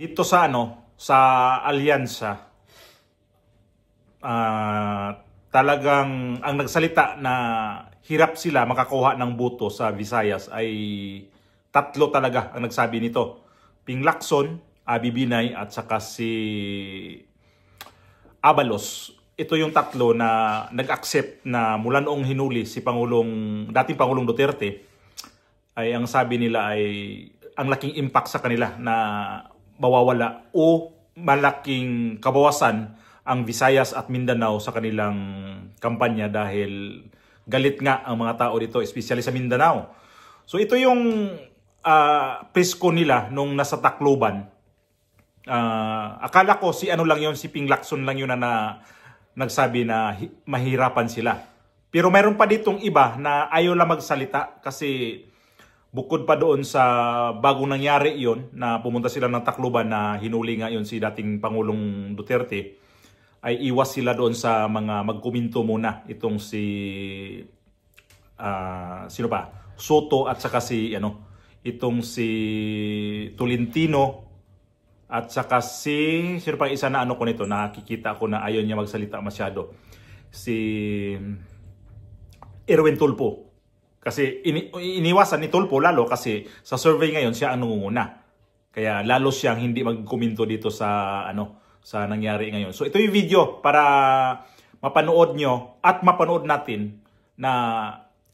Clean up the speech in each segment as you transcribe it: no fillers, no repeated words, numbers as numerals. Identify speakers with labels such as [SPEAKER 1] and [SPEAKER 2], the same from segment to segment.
[SPEAKER 1] Dito sa sa alyansa, talagang ang nagsalita na hirap sila makakuha ng boto sa Visayas ay tatlo talaga ang nagsabi nito. Ping Lacson, Abby Binay at saka si Abalos. Ito yung tatlo na nag-accept na mula noong hinuli si dating Pangulong Duterte, ay ang sabi nila ay ang laking impact sa kanila na mawawala o malaking kabawasan ang Visayas at Mindanao sa kanilang kampanya dahil galit nga ang mga tao dito, especially sa Mindanao. So ito yung presko nila nung nasa Tacloban. Akala ko si si Ping Lacson lang yun na nagsabi na mahirapan sila. Pero mayroon pa ditong iba na ayaw lang magsalita kasi bukod pa doon sa bagong nangyari yon na pumunta sila ng Tacloban na hinuli nga yon si dating Pangulong Duterte, ay iwas sila doon sa mga magkuminto muna itong si sino pa? Soto at saka si itong si Tolentino at saka si sino pa isa na ko nito, nakikita ko na ayaw niya magsalita masyado, si Erwin Tulfo. Kasi iniwasan ni Tulfo lalo kasi sa survey ngayon siya ang nangunguna. Kaya lalo siyang hindi magkomento dito sa sa nangyari ngayon. So ito yung video para mapanood nyo at mapanood natin na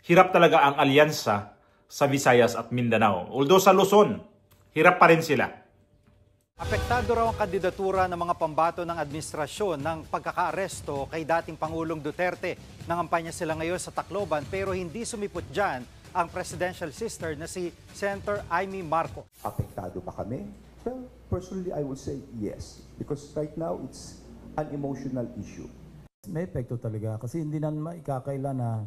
[SPEAKER 1] hirap talaga ang alyansa sa Visayas at Mindanao. Although sa Luzon, hirap pa rin sila.
[SPEAKER 2] Apektado raw ang kandidatura ng mga pambato ng administrasyon ng pagkakaaresto kay dating Pangulong Duterte. Nangampanya sila ngayon sa Tacloban pero hindi sumipot dyan ang presidential sister na si Senator Amy Marcos.
[SPEAKER 3] Apektado ba kami? Well, personally, I would say yes. Because right now, it's an emotional issue.
[SPEAKER 4] May epekto talaga kasi hindi na maikakaila na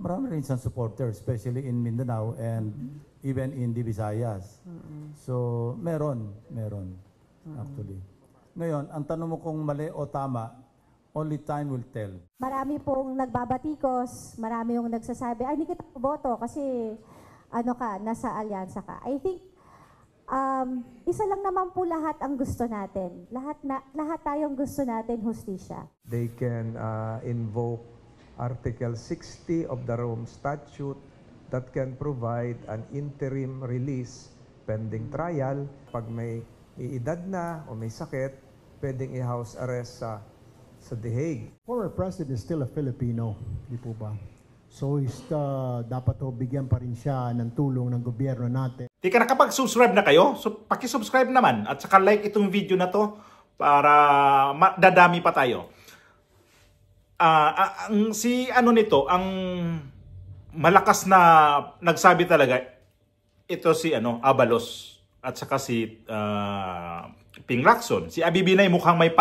[SPEAKER 4] marami rin siyang supporter, especially in Mindanao and even in the Visayas. So, meron actually. Ngayon, ang tanong mo kung mali o tama, only time will tell.
[SPEAKER 5] Marami pong nagbabatikos, marami yung nagsasabi, ay, hindi kita boto kasi nasa alyansa ka. I think, isa lang naman po lahat ang gusto natin. Lahat tayong gusto natin, hustisya.
[SPEAKER 6] They can invoke Article 60 of the Rome Statute that can provide an interim release pending trial. Pag may iedad na o may sakit, pwedeng i-house arrest sa The Hague.
[SPEAKER 7] Former president is still a Filipino, di po ba? So dapat bigyan pa rin siya ng tulong ng gobyerno natin.
[SPEAKER 1] Di ka nakapag-subscribe na kayo? So paki-subscribe naman at saka like itong video na to para dadami pa tayo. Si nito, ang malakas na nagsabi talaga, ito si Abalos at saka si Ping Lacson. Si Abby Binay mukhang may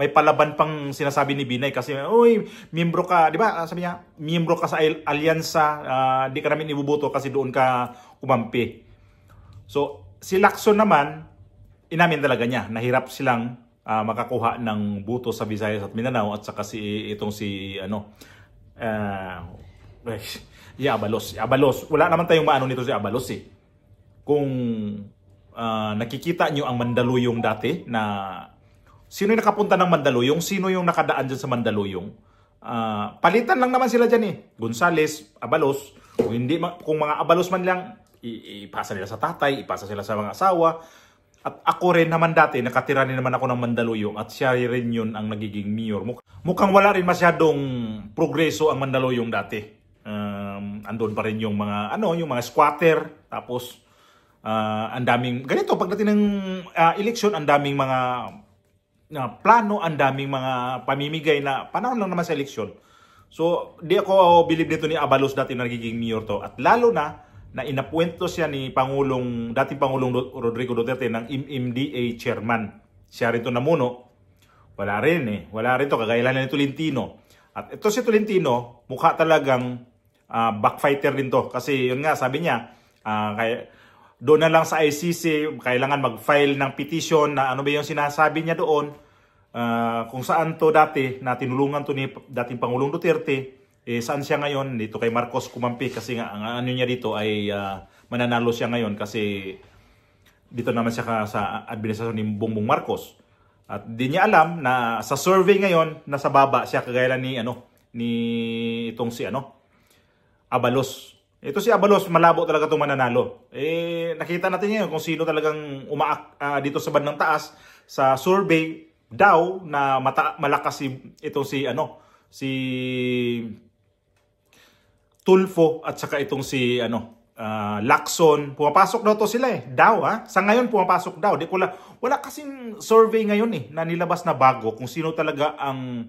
[SPEAKER 1] may palaban pang sinasabi ni Binay kasi, uy, miyembro ka, di ba? Sabi niya, miyembro ka sa alyansa, di ka namin ibuboto kasi doon ka kumampi. So, si Lacson naman, inamin talaga niya, nahirap silang makakuha ng boto sa Visayas at Mindanao at saka Abalos. Wala naman tayong maano nito si Abalos eh. Kung nakikita nyo ang Mandaluyong dati na sino yung nakapunta ng Mandaluyong, sino yung nakadaan dyan sa Mandaluyong, palitan lang naman sila dyan eh. Gonzales, Abalos, kung mga Abalos man lang, ipasa nila sa tatay, ipasa sila sa mga asawa. At ako rin naman dati, nakatira rin naman ako ng Mandaluyong at siya rin yun ang nagiging mayor. Mukhang wala rin masyadong progreso ang Mandaluyong dati. Andun pa rin yung mga, yung mga squatter. Tapos, ang daming, ganito, pagdating ng eleksyon, ang daming mga plano, ang daming mga pamimigay na panahon lang naman sa eleksyon. So, di ako believe nito ni Abalos dati na nagiging mayor to. At lalo na inapuwento siya ni dating Pangulong Rodrigo Duterte ng MMDA chairman. Siya rin to namuno. Wala rin to, kagaya lang ni Tolentino. At ito si Tolentino, mukha talagang backfighter din to. Kasi yun nga, sabi niya, doon na lang sa ICC, kailangan mag-file ng petition na ano ba yung sinasabi niya doon. Kung saan to dati, na tinulungan to ni dating Pangulong Duterte, saan siya ngayon? Dito kay Marcos kumampi kasi nga ang ano niya dito ay mananalo siya ngayon kasi dito naman siya sa administrasyon ni Bongbong Marcos. At di niya alam na sa survey ngayon, nasa baba siya kagaya ni itong si Abalos. Ito si Abalos, malabo talaga itong mananalo. Nakita natin ngayon kung sino talagang umaak dito sa bandang taas sa survey daw na malakas si Tulfo at saka itong si Lacson. Pumapasok daw to sila daw sa ngayon pumapasok daw. Wala kasing survey ngayon na nilabas na bago kung sino talaga ang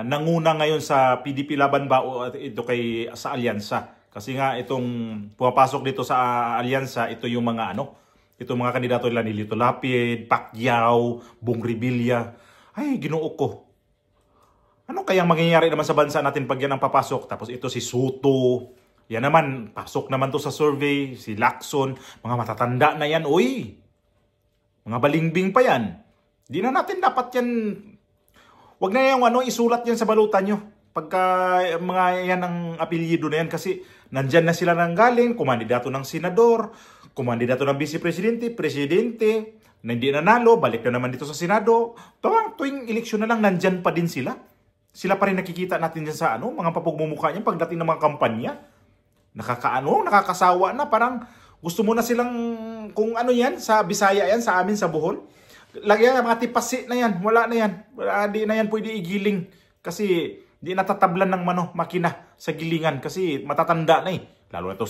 [SPEAKER 1] nanguna ngayon sa PDP Laban ba o ito sa alyansa. Kasi nga itong pumapasok dito sa alyansa, ito yung mga itong mga kandidato nila ni Lito Lapid, Pacquiao, Bong Revilla. Ay, Ginoo ko. Ano kayang mangyayari naman sa bansa natin pag yan ang papasok? Tapos ito si Soto. Yan naman, pasok naman to sa survey. Si Lacson, mga matatanda na yan. Uy, mga balingbing pa yan. Di na natin dapat yan. Wag na yung isulat yan sa balutan nyo. Pagka mga yan ang apelyido na yan. Kasi nandyan na sila nang galing. Kumandidato ng senador, kumandidato ng vice-presidente, presidente, na hindi nanalo, balik na naman dito sa Senado. Tuwing eleksyon na lang, nandyan pa din sila. Sila pa rin nakikita natin dyan sa mga papagmumukha niya pagdating ng mga kampanya. Nakakasawa na, parang gusto mo na silang kung yan sa Bisaya yan, sa amin sa Bohol. Lagyan mga tipasi na yan, wala na yan. Di na yan pwede igiling kasi di natatablan ng makina sa gilingan kasi matatanda na Lalo na to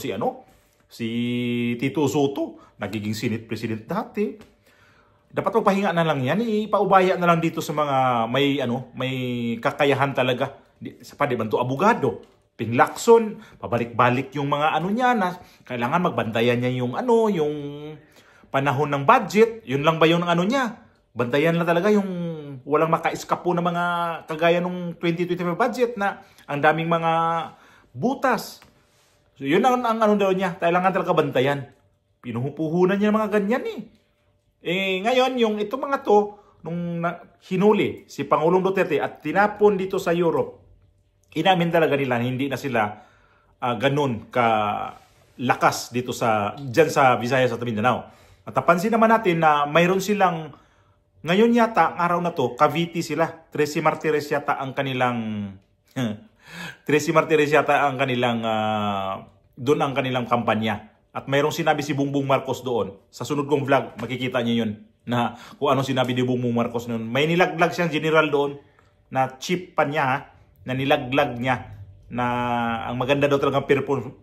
[SPEAKER 1] si Tito Soto, nagiging Senate President dati. Dapat magpahinga na lang yan, ipaubaya na lang dito sa mga may kakayahan talaga. Di ba to abogado? Ping Lacson, pabalik-balik yung mga niya na kailangan magbantayan niya yung yung panahon ng budget. Yun lang ba yung niya? Bantayan lang talaga yung walang maka-eskapo na mga kagaya nung 2025 budget na ang daming mga butas. So yun ang daw niya, kailangan talaga bantayan. Pinuhupuhunan niya mga ganyan ngayon, yung itong mga to, nung hinuli si Pangulong Duterte at tinapon dito sa Europe, inamin talaga nila hindi na sila ganun lakas dito dyan sa Visayas at Mindanao. At napansin naman natin na mayroon silang, ngayon yata, ang araw na to, Cavite sila. 13 Martires yata ang kanilang, 13 Martires yata ang kanilang, doon ang kanilang kampanya. At mayroong sinabi si Bongbong Marcos doon. Sa sunod kong vlog, makikita niyo yun. Na kung ano sinabi ni Bongbong Marcos noon. May nilaglag siyang general doon. Na chip pa niya. Na nilaglag niya. Na ang maganda daw talagang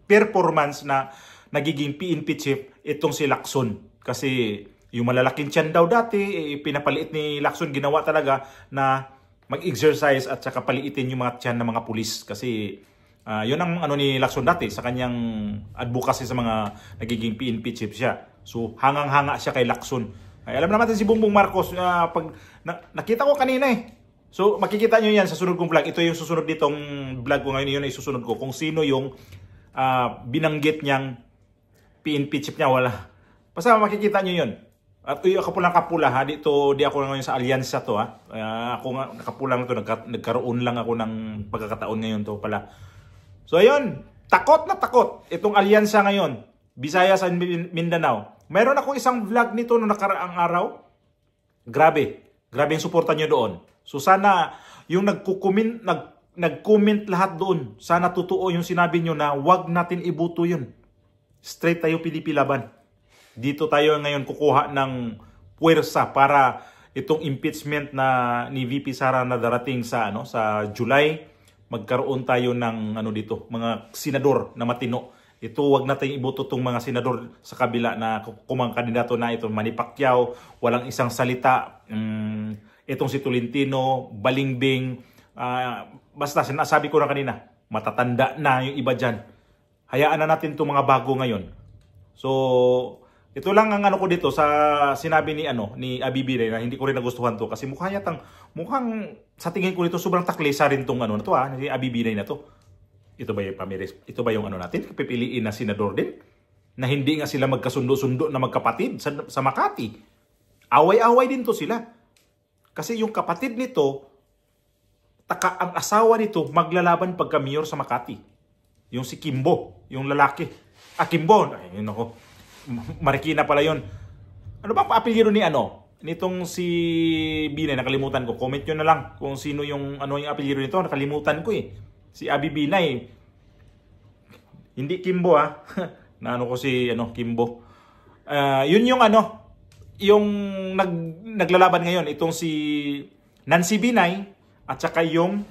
[SPEAKER 1] performance na nagiging PNP chief. Itong si Lacson. Kasi yung malalaking tiyan daw dati. Pinapaliit ni Lacson. Ginawa talaga na mag-exercise at saka paliitin yung mga tiyan ng mga pulis. Kasi yun ang ni Lacson dati sa kanyang advocacy sa mga nagiging PNP chief siya. So hangang-hanga siya kay Lacson. Ay, alam naman natin si Bongbong Marcos pag nakita ko kanina So makikita nyo yan sa sunod kong vlog. Ito yung susunod ditong vlog ko ngayon. Yun ay susunod ko kung sino yung binanggit niyang PNP chief niya. Wala. Basta makikita nyo yun. At ako pulang kapula Di ako ngayon sa alyansa to ako nga nakapulang to. Nagkaroon lang ako ng pagkakataon ngayon to pala. So ayun, takot na takot itong alyansa ngayon, Visayas and Mindanao. Meron ako isang vlog nito noong nakaraang araw. Grabe yung suporta nyo doon. So sana yung nag-comment lahat doon, sana totoo yung sinabi nyo na wag natin ibuto yun. Straight tayo PDP Laban. Dito tayo ngayon kukuha ng puwersa para itong impeachment na ni VP Sara na darating sa July. Magkaroon tayo ng dito, mga senador na matino. Ito, wag natin iboto itong mga senador sa kabila na kumang kandidato na ito, Manny Pacquiao, walang isang salita. Itong si Tolentino, Balingbing, basta sinasabi ko na kanina, matatanda na yung iba dyan. Hayaan na natin itong mga bago ngayon. So, ito lang ang ko dito sa sinabi ni Abibire na hindi ko rin nagustuhan to kasi mukhang sa tingin ko dito sobrang taklesa rin tong na to ni Abibire na to. Ito ba yung Pamiris? Ito ba yung natin? Pipiliin na senador din? Na hindi nga sila magkasundo-sundo na magkapatid sa Makati. Away-away din to sila. Kasi yung kapatid nito, ang asawa nito maglalaban pagka mayor sa Makati. Yung si Kimbo, yung lalaki. Kimbo, ayun ako. Marikina pala yun. Ano ba apelyido ni nitong si Binay, nakalimutan ko. Comment nyo na lang kung sino yung yung apelyido nito, nakalimutan ko eh. Si Abi Binay. Hindi Kimbo Naano ko si Kimbo. Yun yung yung naglalaban ngayon itong si Nancy Binay at saka yung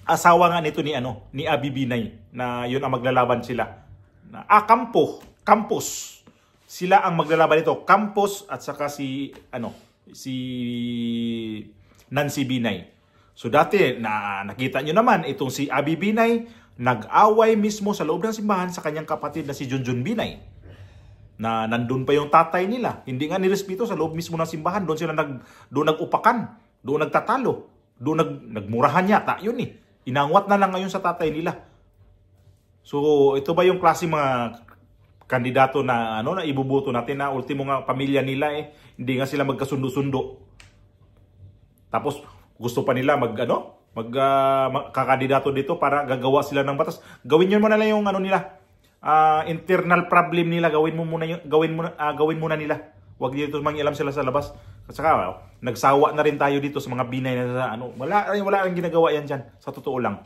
[SPEAKER 1] asawa nga nito ni Abi Binay, na yun ang maglalaban sila. Campos. Sila ang maglalaban ito, Campos at saka si Nancy Binay. So dati nakita nyo naman itong si Abi Binay nag-away mismo sa loob ng simbahan sa kanyang kapatid na si Junjun Binay. Na nandun pa yung tatay nila. Hindi nga nirespeto sa loob mismo ng simbahan. Doon sila nag-upakan. Doon nagtatalo. Doon nagmurahan yata. Yun Inangwat na lang ngayon sa tatay nila. So ito ba yung klase mga kandidato na na ibubuto natin, na ultimo nga pamilya nila hindi nga sila magkasundo-sundo. Tapos gusto pa nila magkakandidato dito para gagawa sila ng batas. Gawin niyo muna lang yung nila. Internal problem nila, gawin muna nila. Huwag dito mangialam sila sa labas. At saka nagsawa na rin tayo dito sa mga Binay na wala ring ginagawa yan diyan, sa totoo lang.